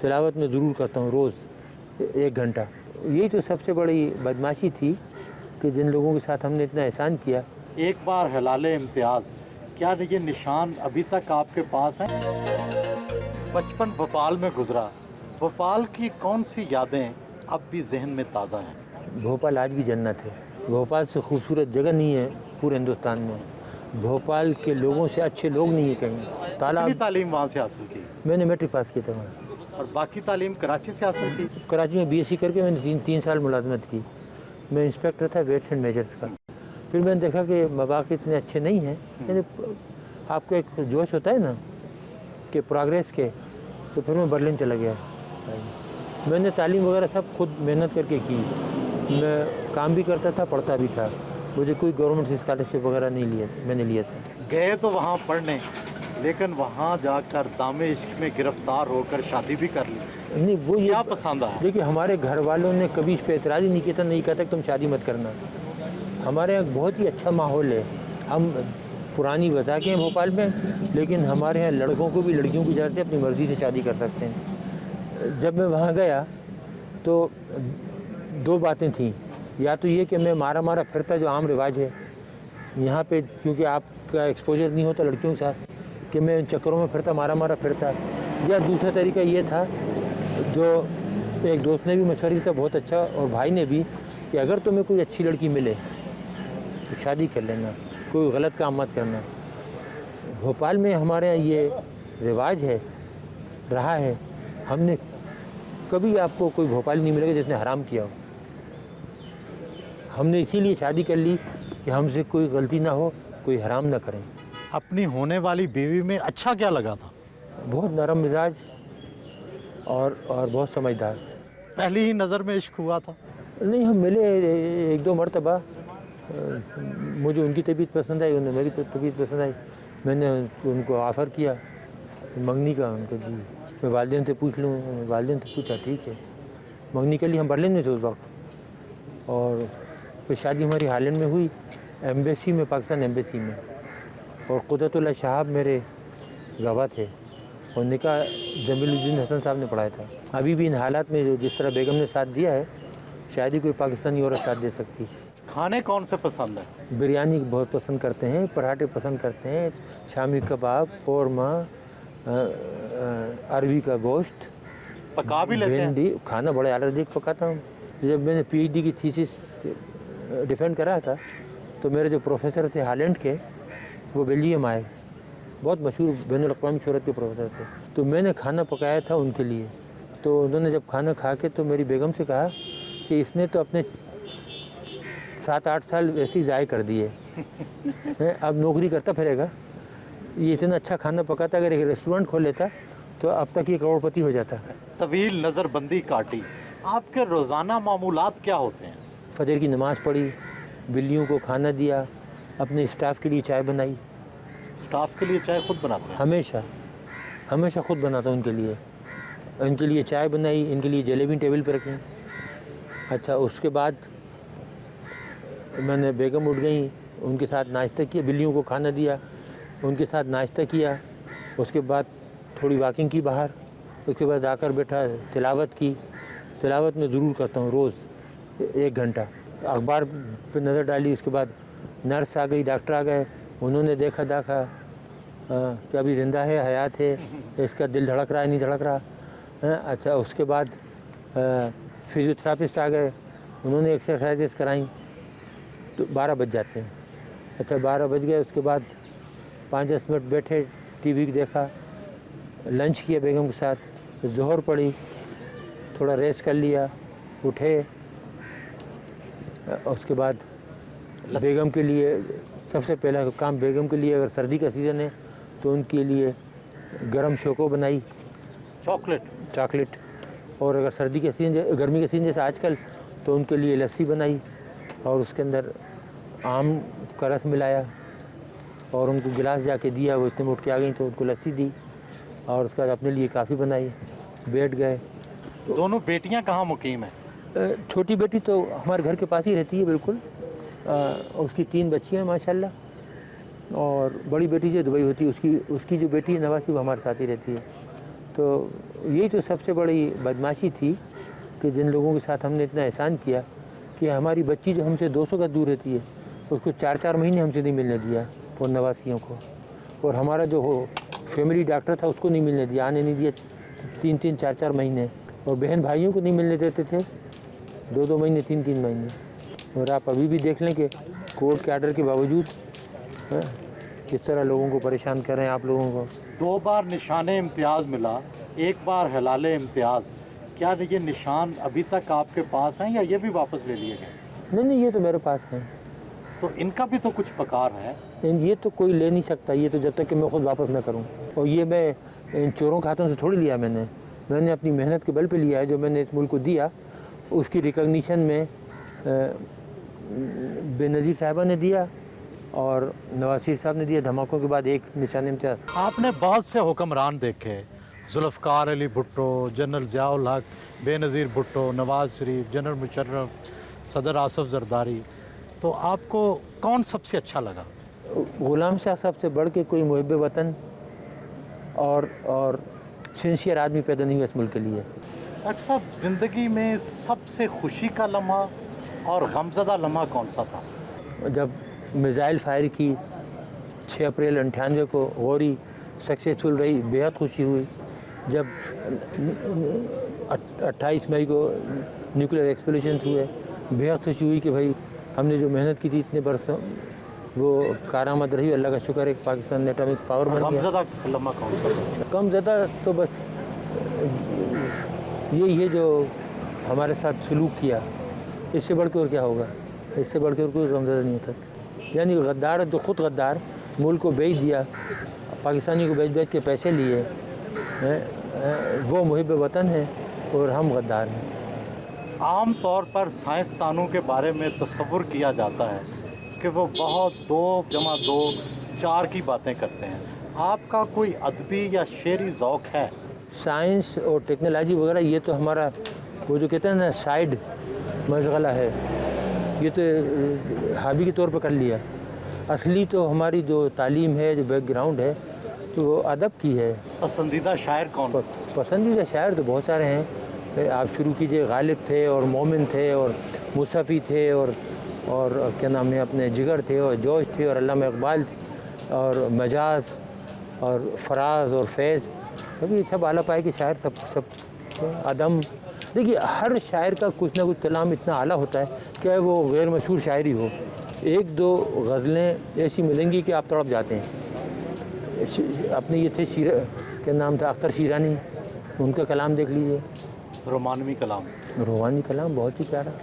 تلاوت میں ضرور کرتا ہوں روز 1 گھنٹہ. یہی تو سب سے بڑی بدماشی تھی کہ جن لوگوں کے ساتھ ہم نے اتنا احسان کیا. ایک بار ہلال امتیاز، کیا یہ نشان ابھی تک آپ کے پاس ہیں؟ بچپن بھوپال میں گزرا، بھوپال کی کون سی یادیں اب بھی ذہن میں تازہ ہیں؟ بھوپال آج بھی جنت ہے. بھوپال سے خوبصورت جگہ نہیں ہے پورے ہندوستان میں. بھوپال کے لوگوں سے اچھے لوگ نہیں ہیں کہیں. کتنی تعلیم وہاں سے حاصل کی؟ میں نے میٹرک پاس کیا تھا وہاں. اور باقی تعلیم کراچی سے حاصل کی؟ کراچی میں BSc کر کے میں نے 3 سال ملازمت کی. میں انسپیکٹر تھا ویٹس اینڈ میجرس کا. پھر میں نے دیکھا کہ مواقع اتنے اچھے نہیں ہیں. یعنی آپ کا ایک جوش ہوتا ہے نا کہ پروگریس کے، تو پھر میں برلن چلا گیا. میں نے تعلیم وغیرہ سب خود محنت کر کے کی. میں کام بھی کرتا تھا، پڑھتا بھی تھا. مجھے کوئی گورنمنٹ سے اسکالرشپ وغیرہ نہیں لیا، میں نے لیا تھا. گئے تو وہاں پڑھنے، لیکن وہاں جا کر دام عشق میں گرفتار ہو کر شادی بھی کر لی. نہیں وہ کیا پسند آیا؟ دیکھیے ہمارے گھر والوں نے کبھی اس پہ اعتراض ہی نہیں کیا تھا، نہیں کہتا کہ تم شادی مت کرنا. ہمارے یہاں بہت ہی اچھا ماحول ہے. ہم پرانی وضع کے ہیں بھوپال میں، لیکن ہمارے یہاں لڑکوں کو بھی لڑکیوں کی اجازت ہے، اپنی مرضی سے شادی کر سکتے ہیں. جب میں وہاں گیا تو 2 باتیں تھیں. یا تو یہ کہ میں مارا پھرتا، جو عام رواج ہے یہاں پہ، کیونکہ آپ کا ایکسپوجر نہیں ہوتا لڑکیوں کے ساتھ، کہ میں ان چکروں میں پھرتا، مارا پھرتا. یا دوسرا طریقہ یہ تھا جو ایک دوست نے بھی مشورہ دیا تھا بہت اچھا، اور بھائی نے بھی، کہ اگر تمہیں کوئی اچھی لڑکی ملے تو شادی کر لینا، کوئی غلط کام مت کرنا. بھوپال میں ہمارے یہاں یہ رواج ہے، رہا ہے. ہم نے کبھی آپ کو کوئی بھوپالی نہیں ملے گا جس نے حرام کیا ہو. ہم نے اسی لیے شادی کر لی کہ ہم سے کوئی غلطی نہ ہو، کوئی حرام نہ کریں. اپنی ہونے والی بیوی میں اچھا کیا لگا تھا؟ بہت نرم مزاج اور بہت سمجھدار. پہلی ہی نظر میں عشق ہوا تھا؟ نہیں، ہم ملے 1-2 مرتبہ. مجھے ان کی طبیعت پسند آئی، انہیں میری طبیعت پسند آئی. میں نے ان کو آفر کیا منگنی کا. ان کو جی میں والدین سے پوچھ لوں. والدین سے پوچھا ٹھیک ہے. منگنی کے لیے ہم برلن میں تھے اس وقت. اور پھر شادی ہماری ہالینڈ میں ہوئی، ایمبیسی میں، پاکستان ایمبیسی میں. اور قدرت اللہ شہاب میرے گواہ تھے، اور نکاح جمیل الدین حسن صاحب نے پڑھایا تھا. ابھی بھی ان حالات میں جس طرح بیگم نے ساتھ دیا ہے، شاید ہی کوئی پاکستانی عورت ساتھ دے سکتی. کھانے کون سے پسند ہیں؟ بریانی بہت پسند کرتے ہیں، پراٹھے پسند کرتے ہیں، شامی کباب، قورمہ، عربی کا گوشت، پکا بھی لیتے ہیں؟ بھنڈی. کھانا بڑے اعلیٰ دیکھ پکاتا ہوں. جب میں نے PhD کی تھیسس ڈیفینڈ کرا تھا تو میرے جو پروفیسر تھے ہالینڈ کے، وہ بیلجیم آئے، بہت مشہور بین الاقوامی شہرت کے پروفیسر تھے. تو میں نے کھانا پکایا تھا ان کے لیے. تو انہوں نے جب کھانا کھا کے تو میری بیگم سے کہا کہ اس نے تو اپنے 7-8 سال ویسے ہی ضائع کر دیے، اب نوکری کرتا پھرے گا. یہ اتنا اچھا کھانا پکاتا، اگر ایک ریسٹورنٹ کھول لیتا تو اب تک یہ کروڑ پتی ہو جاتا. طویل نظر بندی کاٹی، آپ کے روزانہ معمولات کیا ہوتے ہیں؟ فجر کی نماز پڑھی، بلیوں کو کھانا دیا، اپنے اسٹاف کے لیے چائے بنائی. اسٹاف کے لیے چائے خود بناتے ہیں؟ ہمیشہ خود بناتا ہوں ان کے لیے. ان کے لیے چائے بنائی، ان کے لیے جلیبی ٹیبل پہ رکھیں. اچھا، اس کے بعد میں نے بیگم اٹھ گئیں، ان کے ساتھ ناشتہ کیا، بلیوں کو کھانا دیا، ان کے ساتھ ناشتہ کیا. اس کے بعد تھوڑی واکنگ کی باہر. اس کے بعد آ کر بیٹھا، تلاوت کی. تلاوت میں ضرور کرتا ہوں روز 1 گھنٹہ. اخبار پہ نظر ڈالی. اس کے بعد نرس آ گئی، ڈاکٹر آ گئے. انہوں نے دیکھا کہ ابھی زندہ ہے، حیات ہے، اس کا دل دھڑک رہا ہے نہیں دھڑک رہا. اچھا، اس کے بعد فزیوتھراپسٹ آ گئے، انہوں نے ایکسرسائزز کرائیں. تو 12 بج جاتے ہیں. اچھا، 12 بج گئے. اس کے بعد 5-10 منٹ بیٹھے، TV دیکھا، لنچ کیا بیگم کے ساتھ، ظہر پڑھی، تھوڑا ریسٹ کر لیا، اٹھے. اس کے بعد بیگم کے لیے سب سے پہلا کام، بیگم کے لیے اگر سردی کا سیزن ہے تو ان کے لیے گرم شوکو بنائی، چاکلیٹ. اور اگر سردی کا سیزن، گرمی کا سیزن جیسے آج کل، تو ان کے لیے لسی بنائی، اور اس کے اندر آم کا رس ملایا، اور ان کو گلاس جا کے دیا. وہ اتنے میں اٹھ کے آ گئیں تو ان کو لسی دی، اور اس کے بعد اپنے لیے کافی بنائی. بیٹھ گئے. دونوں بیٹیاں کہاں مقیم ہیں؟ چھوٹی بیٹی تو ہمارے گھر کے پاس ہی رہتی ہے بالکل. اس کی 3 بچیاں ہیں ماشاءاللہ. اور بڑی بیٹی جو دبئی ہوتی ہے، اس کی جو بیٹی ہے نواسی، وہ ہمارے ساتھ ہی رہتی ہے. تو یہی تو سب سے بڑی بدمعاشی تھی کہ جن لوگوں کے ساتھ ہم نے اتنا احسان کیا کہ ہماری بچی جو ہم سے 200 گز دور رہتی ہے اس کو 4 مہینے ہم سے نہیں ملنے دیا وہ نواسیوں کو، اور ہمارا جو فیملی ڈاکٹر تھا اس کو نہیں ملنے دیا، آنے نہیں دیا 3 4 مہینے، اور بہن بھائیوں کو نہیں ملنے دیتے تھے 2 مہینے 3 مہینے۔ اور آپ ابھی بھی دیکھ لیں کہ کورٹ کے آرڈر کے باوجود کس طرح لوگوں کو پریشان کر رہے ہیں آپ لوگوں کو۔ 2 بار نشان امتیاز ملا، 1 بار ہلال امتیاز، کیا یہ نشان ابھی تک آپ کے پاس ہیں یا یہ بھی واپس لے لیے گئے؟ نہیں یہ تو میرے پاس ہیں، تو ان کا بھی تو کچھ فقار ہے۔ یہ تو کوئی لے نہیں سکتا، یہ تو جب تک کہ میں خود واپس نہ کروں، اور یہ میں ان چوروں کے ہاتھوں سے تھوڑی لیا، میں نے اپنی محنت کے بل پہ لیا ہے۔ جو میں نے اس ملک کو دیا اس کی ریکگنیشن میں بے نظیر صاحبہ نے دیا اور نواز شریف صاحب نے دیا، دھماکوں کے بعد ایک نشان امتیاز۔ آپ نے بہت سے حکمران دیکھے، ذوالفقار علی بھٹو، جنرل ضیاء الحق، بے نظیر بھٹو، نواز شریف، جنرل مشرف، صدر آصف زرداری، تو آپ کو کون سب سے اچھا لگا؟ غلام شاہ صاحب سے بڑھ کے کوئی محب وطن اور سنسیئر آدمی پیدا نہیں ہوا اس ملک کے لیے۔ ڈاکٹر صاحب، زندگی میں سب سے خوشی کا لمحہ اور غمزدہ لمحہ کون سا تھا؟ جب میزائل فائر کی 6 اپریل 98 کو غوری سکسیسفل رہی، بےحد خوشی ہوئی۔ جب 28 مئی کو نیوکلیر ایکسپلوژنس ہوئے، بےحد خوشی ہوئی کہ بھائی ہم نے جو محنت کی تھی اتنے برسوں وہ کارآمد رہی، اللہ کا شکر ہے کہ پاکستان نے ایٹامک پاور بن گیا۔ غمزدہ لمحہ کون سا تھا؟ کم زیادہ تو بس یہی ہے جو ہمارے ساتھ سلوک کیا، اس سے بڑھ کے اور کیا ہوگا، اس سے بڑھ کے اور کوئی غمزدہ نہیں ہوتا۔ یعنی غدار جو خود غدار ملک کو بیچ دیا، پاکستانی کو بیچ کے پیسے لیے، وہ محب وطن ہیں اور ہم غدار ہیں۔ عام طور پر سائنسدانوں کے بارے میں تصور کیا جاتا ہے کہ وہ بہت 2 + 2 4 کی باتیں کرتے ہیں، آپ کا کوئی ادبی یا شعری ذوق ہے؟ سائنس اور ٹیکنالوجی وغیرہ یہ تو ہمارا وہ جو کہتے ہیں نا سائیڈ مشغلہ ہے، یہ تو ہابی کے طور پر کر لیا۔ اصلی تو ہماری جو تعلیم ہے، جو بیک گراؤنڈ ہے، تو وہ ادب کی ہے۔ پسندیدہ شاعر کون؟ پسندیدہ شاعر تو بہت سارے ہیں، آپ شروع کیجئے، غالب تھے اور مومن تھے اور مصطفی تھے اور کیا نام ہے اپنے جگر تھے اور جوش تھے اور علامہ اقبال تھے اور مجاز اور فراز اور فیض، سب اعلیٰ پائے کے شاعر، سب عدم۔ دیکھیے ہر شاعر کا کچھ نہ کچھ کلام اتنا اعلیٰ ہوتا ہے کہ وہ غیر مشہور شاعری ہو، 1-2 غزلیں ایسی ملیں گی کہ آپ تڑپ جاتے ہیں۔ اپنے یہ تھے کیا نام تھا اختر شیرانی، ان کا کلام دیکھ لیجیے، رومانوی کلام۔ روحانی کلام بہت ہی پیارا۔